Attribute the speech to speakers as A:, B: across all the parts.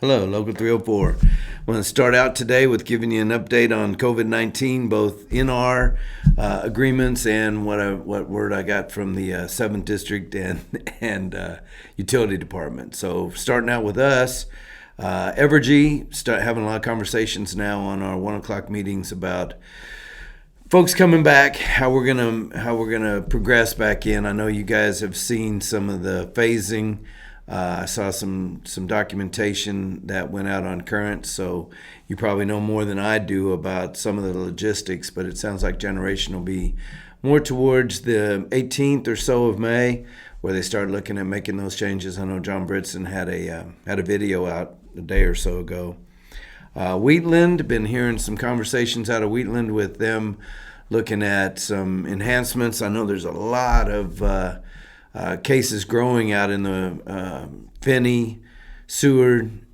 A: Hello, Local 304. I want to start out today with giving you an update on COVID-19, both in our agreements and what word I got from the 7th District and Utility Department. So starting out with us, Evergy, start having a lot of conversations now on our 1 o'clock meetings about folks coming back, how we're gonna progress back in. I know you guys have seen some of the phasing. I saw some documentation that went out on Current, so you probably know more than I do about some of the logistics, but it sounds like generation will be more towards the 18th or so of May, where they start looking at making those changes. I know John Britson had a video out a day or so ago. Wheatland, been hearing some conversations out of Wheatland with them looking at some enhancements. I know there's a lot of cases growing out in the Finney, Seward,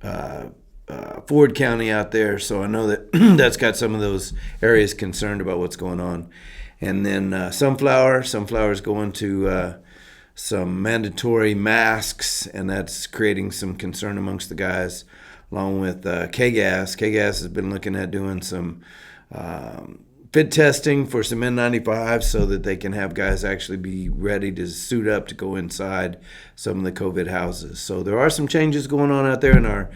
A: Ford County out there. So I know that that's got some of those areas concerned about what's going on. And then Sunflower's going to some mandatory masks, and that's creating some concern amongst the guys, along with K-Gas. K-Gas has been looking at doing some fit testing for some N95 so that they can have guys actually be ready to suit up to go inside some of the COVID houses. So there are some changes going on out there in our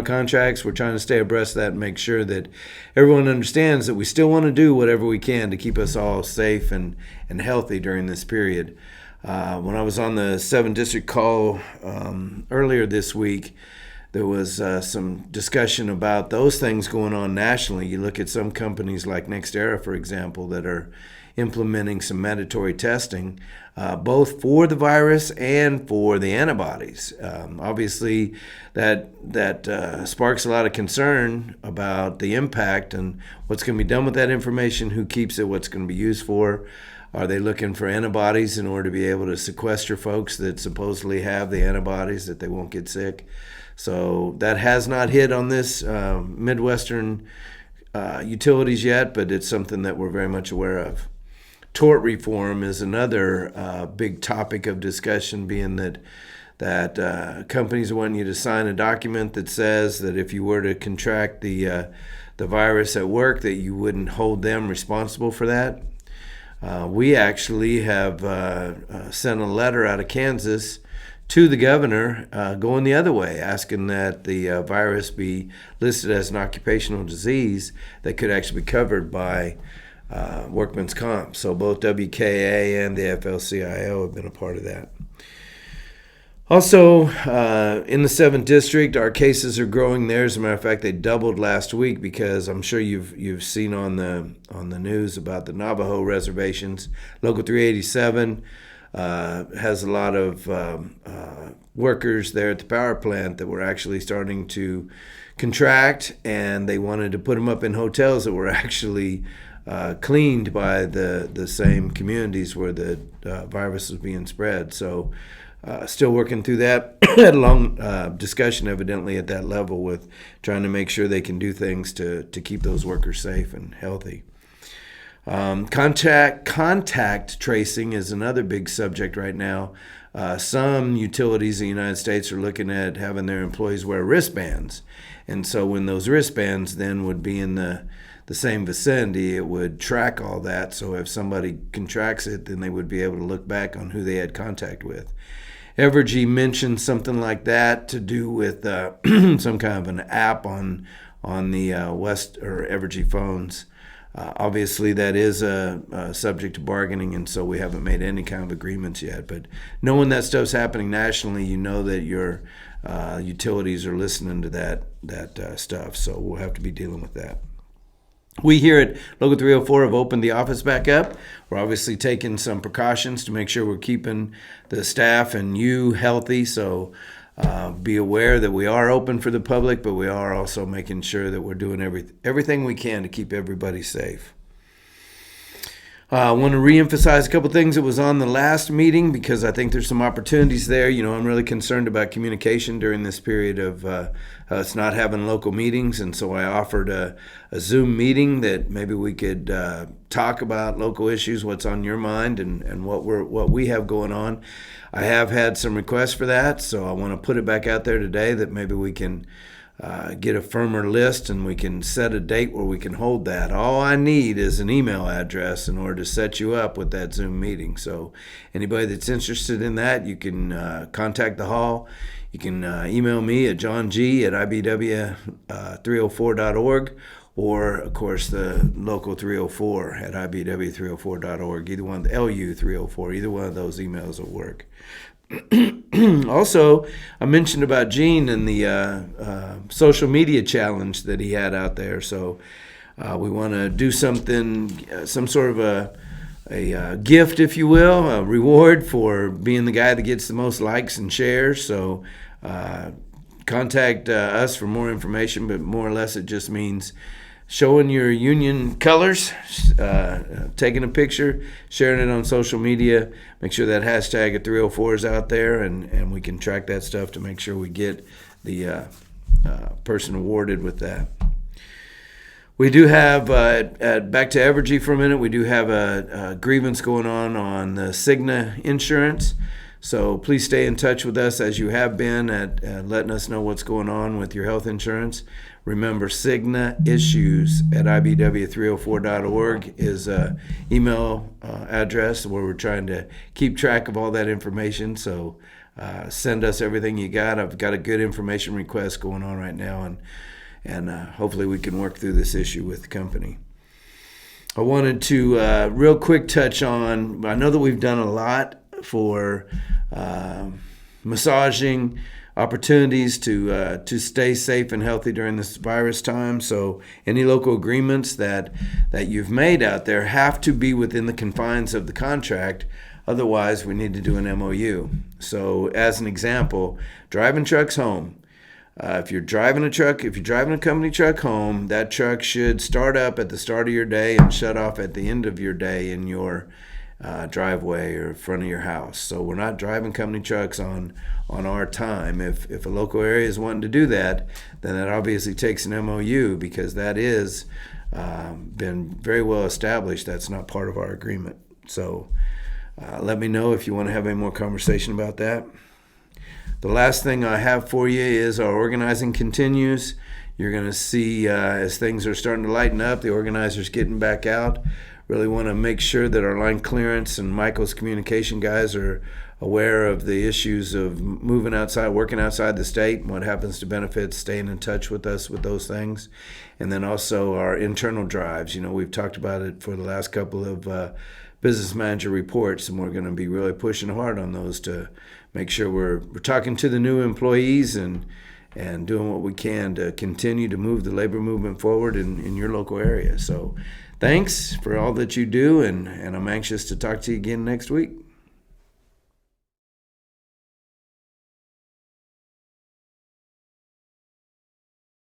A: contracts. We're trying to stay abreast of that and make sure that everyone understands that we still want to do whatever we can to keep us all safe and healthy during this period. When I was on the 7th District call earlier this week, there was some discussion about those things going on nationally. You look at some companies like NextEra, for example, that are implementing some mandatory testing, both for the virus and for the antibodies. Obviously, that sparks a lot of concern about the impact and what's going to be done with that information, who keeps it, what's going to be used for. Are they looking for antibodies in order to be able to sequester folks that supposedly have the antibodies that they won't get sick? So that has not hit on this Midwestern utilities yet, but it's something that we're very much aware of. Tort reform is another big topic of discussion, being that companies want you to sign a document that says that if you were to contract the virus at work, that you wouldn't hold them responsible for that. We actually have sent a letter out of Kansas to the governor going the other way, asking that the virus be listed as an occupational disease that could actually be covered by workman's comp. So both WKA and the AFL-CIO have been a part of that. Also, in the 7th District, our cases are growing there. As a matter of fact, they doubled last week, because I'm sure you've seen on the news about the Navajo reservations. Local 387 has a lot of workers there at the power plant that were actually starting to contract, and they wanted to put them up in hotels that were actually cleaned by the same communities where the virus was being spread. So still working through that. Had a long discussion evidently at that level with trying to make sure they can do things to keep those workers safe and healthy. Contact tracing is another big subject right now. Some utilities in the United States are looking at having their employees wear wristbands. And so when those wristbands then would be in the same vicinity, it would track all that. So if somebody contracts it, then they would be able to look back on who they had contact with. Evergy mentioned something like that to do with some kind of an app on the West or Evergy phones. Obviously, that is a subject to bargaining, and so we haven't made any kind of agreements yet. But knowing that stuff's happening nationally, you know that your utilities are listening to that stuff, so we'll have to be dealing with that. We here at Local 304 have opened the office back up. We're obviously taking some precautions to make sure we're keeping the staff and you healthy, so be aware that we are open for the public, but we are also making sure that we're doing everything we can to keep everybody safe. I want to reemphasize a couple things that was on the last meeting, because I think there's some opportunities there. You know, I'm really concerned about communication during this period of us not having local meetings, and so I offered a Zoom meeting that maybe we could talk about local issues, what's on your mind, and what we have going on. I have had some requests for that, so I want to put it back out there today that maybe we can get a firmer list, and we can set a date where we can hold that. All I need is an email address in order to set you up with that Zoom meeting. So anybody that's interested in that, you can contact the hall. You can email me at johnG@IBEW304.org, or of course the local 304 at IBEW304.org. Either one, the LU 304, either one of those emails will work. Also, I mentioned about Gene and the social media challenge that he had out there. So we want to do something, some sort of a gift, if you will, a reward for being the guy that gets the most likes and shares. So contact us for more information, but more or less it just means showing your union colors, taking a picture, sharing it on social media. Make sure that hashtag of 304 is out there, and we can track that stuff to make sure we get the person awarded with that. We do have, back to Evergy for a minute, we do have a grievance going on the Cigna insurance. So please stay in touch with us as you have been at letting us know what's going on with your health insurance. Remember, Cigna issues at IBEW304.org is an email address where we're trying to keep track of all that information. So send us everything you got. I've got a good information request going on right now, and hopefully we can work through this issue with the company. I wanted to real quick touch on, I know that we've done a lot for massaging opportunities to stay safe and healthy during this virus time. So any local agreements that you've made out there have to be within the confines of the contract. Otherwise, we need to do an MOU. So as an example, driving trucks home. If you're driving a company truck home, that truck should start up at the start of your day and shut off at the end of your day in your driveway or front of your house. So we're not driving company trucks on our time. If a local area is wanting to do that, then that obviously takes an MOU, because that is been very well established. That's not part of our agreement. So let me know if you want to have any more conversation about that. The last thing I have for you is our organizing continues. You're going to see as things are starting to lighten up, the organizers getting back out. Really want to make sure that our line clearance and Michael's communication guys are aware of the issues of moving outside, working outside the state, and what happens to benefits, staying in touch with us with those things. And then also our internal drives. You know, we've talked about it for the last couple of business manager reports, and we're going to be really pushing hard on those to make sure we're talking to the new employees and doing what we can to continue to move the labor movement forward in your local area. So thanks for all that you do, and I'm anxious to talk to you again next week.